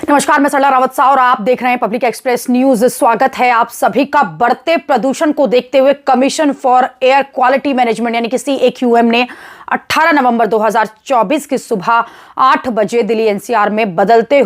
नमस्कार, मैं सरला रावत सा और आप देख रहे हैं पब्लिक एक्सप्रेस न्यूज। स्वागत है आप सभी का। बढ़ते प्रदूषण को देखते हुए commission for air quality management यानी कि CAQM ने 18 नवंबर 2024 की सुबह 8 बजे दिल्ली NCR में बदले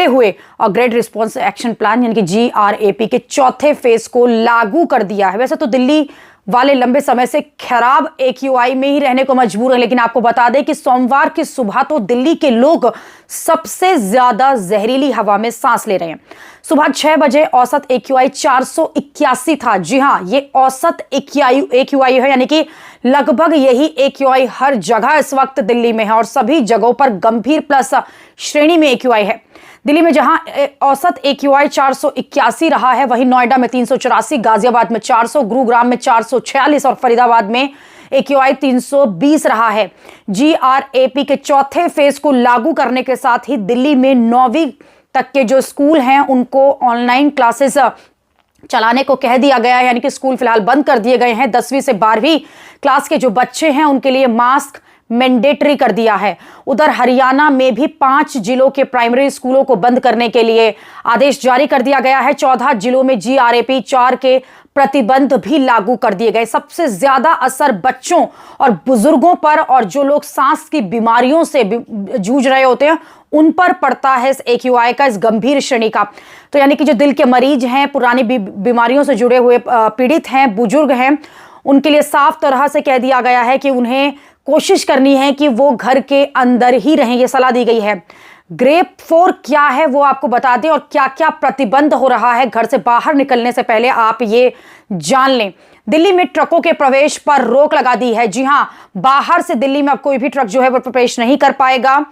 हुए और ग्रेड रिस्पॉन्स एक्शन प्लान यानी कि GRAP के चौथे फेज को लागू कर दिया है। वैसे तो दिल्ली वाले लंबे समय से खराब AQI में ही रहने को मजबूर है, लेकिन आपको बता दें कि सोमवार की सुबह तो दिल्ली के लोग सबसे ज्यादा जहरीली हवा में सांस ले रहे हैं। सुबह 6 बजे औसत AQI 481 था। जी हां, ये औसत AQI है, यानी कि लगभग यही AQI हर जगह इस वक्त दिल्ली में है और सभी जगहों पर गंभीर प्लस श्रेणी में AQI है। दिल्ली में जहां औसत AQI 481 रहा है, वहीं नोएडा में 384, गाजियाबाद में 400, गुरुग्राम में 446 और फरीदाबाद में AQI 320 रहा है। GRAP के चौथे फेज को लागू करने के साथ ही दिल्ली में 9वीं तक के जो स्कूल हैं उनको ऑनलाइन क्लासेस चलाने को कह दिया गया है, यानी कि स्कूल फिलहाल बंद कर दिए गए हैं। 10वीं से 12वीं क्लास के जो बच्चे हैं उनके लिए मास्क मैंडेटरी कर दिया है। उधर हरियाणा में भी 5 जिलों के प्राइमरी स्कूलों को बंद करने के लिए आदेश जारी कर दिया गया है। 14 जिलों में GRAP 4 के प्रतिबंध भी लागू कर दिए गए। सबसे ज्यादा असर बच्चों और बुजुर्गों पर और जो लोग सांस की बीमारियों से जूझ रहे होते हैं उन पर पड़ता है इस AQI का, इस गंभीर श्रेणी का। तो यानी कि जो दिल के मरीज हैं, पुरानी बीमारियों से जुड़े हुए पीड़ित हैं, बुजुर्ग हैं, उनके लिए साफ तरह से कह दिया गया है कि उन्हें कोशिश करनी है कि वो घर के अंदर ही रहें, ये सलाह दी गई है। ग्रेप 4 क्या है वो आपको बता दें और क्या क्या प्रतिबंध हो रहा है घर से बाहर निकलने से पहले आप ये जान लें। दिल्ली में ट्रकों के प्रवेश पर रोक लगा दी है। जी हां, बाहर से दिल्ली में अब कोई भी ट्रक जो है वो प्रवेश नहीं कर पाएगा।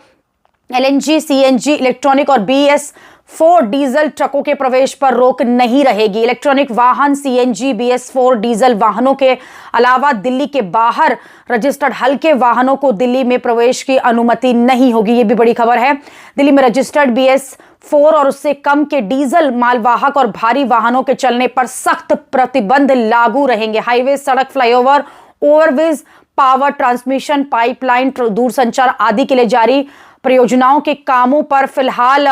LNG, CNG, इलेक्ट्रॉनिक और BS4 डीजल ट्रकों के प्रवेश पर रोक नहीं रहेगी। इलेक्ट्रॉनिक वाहन, CNG, BS4 डीजल वाहनों के अलावा दिल्ली के बाहर रजिस्टर्ड हल्के वाहनों को दिल्ली में प्रवेश की अनुमति नहीं होगी। ये भी बड़ी खबर है। दिल्ली में रजिस्टर्ड BS4 और उससे कम के डीजल मालवाहक और भारी वाहनों के चलने पर सख्त प्रतिबंध लागू रहेंगे। हाईवे, सड़क, flyover, overbridge, power transmission pipeline, दूरसंचार आदि के लिए जारी परियोजनाओं के कामों पर फिलहाल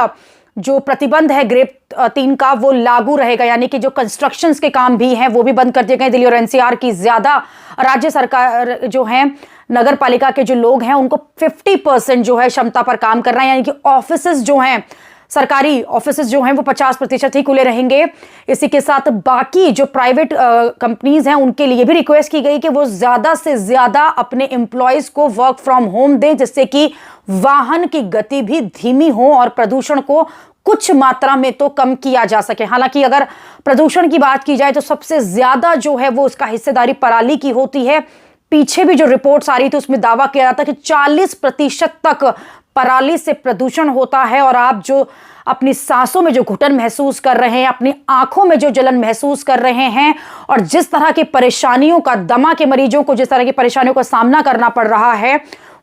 जो प्रतिबंध है ग्रेप 3 का वो लागू रहेगा, यानी कि जो कंस्ट्रक्शंस के काम भी हैं वो भी बंद कर दिए गए। दिल्ली और NCR की ज्यादा राज्य सरकार जो है, नगर पालिका के जो लोग हैं उनको 50% जो है क्षमता पर काम करना है, यानी कि ऑफिसेज जो हैं, सरकारी ऑफिसेज जो हैं वो 50% ही खुले रहेंगे। इसी के साथ बाकी जो प्राइवेट कंपनीज हैं उनके लिए भी रिक्वेस्ट की गई कि वो ज्यादा से ज्यादा अपने एम्प्लॉयज को वर्क फ्रॉम होम दें, जिससे कि वाहन की गति भी धीमी हो और प्रदूषण को कुछ मात्रा में तो कम किया जा सके। हालांकि अगर प्रदूषण की बात की जाए तो सबसे ज्यादा जो है वो उसका हिस्सेदारी पराली की होती है। पीछे भी जो रिपोर्ट्स आ रही थी उसमें दावा किया जाता कि 40% तक पराली से प्रदूषण होता है। और आप जो अपनी सांसों में जो घुटन महसूस कर रहे हैं, अपनी आंखों में जो जलन महसूस कर रहे हैं और जिस तरह की परेशानियों का, दमा के मरीजों को जिस तरह की परेशानियों का सामना करना पड़ रहा है,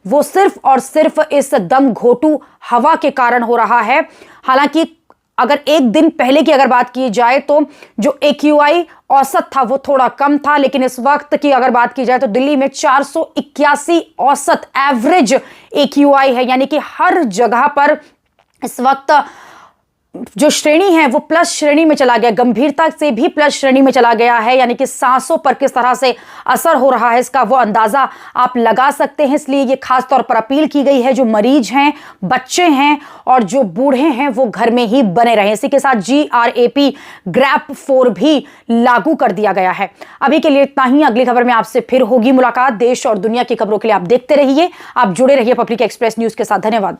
वो सिर्फ और सिर्फ इस दम घोटू हवा के कारण हो रहा है। हालांकि अगर एक दिन पहले की अगर बात की जाए तो जो AQI औसत था वो थोड़ा कम था, लेकिन इस वक्त की अगर बात की जाए तो दिल्ली में 481 औसत एवरेज AQI है, यानी कि हर जगह पर इस वक्त जो श्रेणी है वो प्लस श्रेणी में चला गया, गंभीरता से भी प्लस श्रेणी में चला गया है। यानी कि सांसों पर किस तरह से असर हो रहा है इसका वो अंदाजा आप लगा सकते हैं। इसलिए ये खास तौर पर अपील की गई है, जो मरीज हैं, बच्चे हैं और जो बूढ़े हैं वो घर में ही बने रहें। इसी के साथ GRAP ग्रेप 4 भी लागू कर दिया गया है। अभी के लिए इतना ही। अगली खबर में आपसे फिर होगी मुलाकात। देश और दुनिया की खबरों के लिए आप देखते रहिए, आप जुड़े रहिए पब्लिक एक्सप्रेस न्यूज के साथ। धन्यवाद।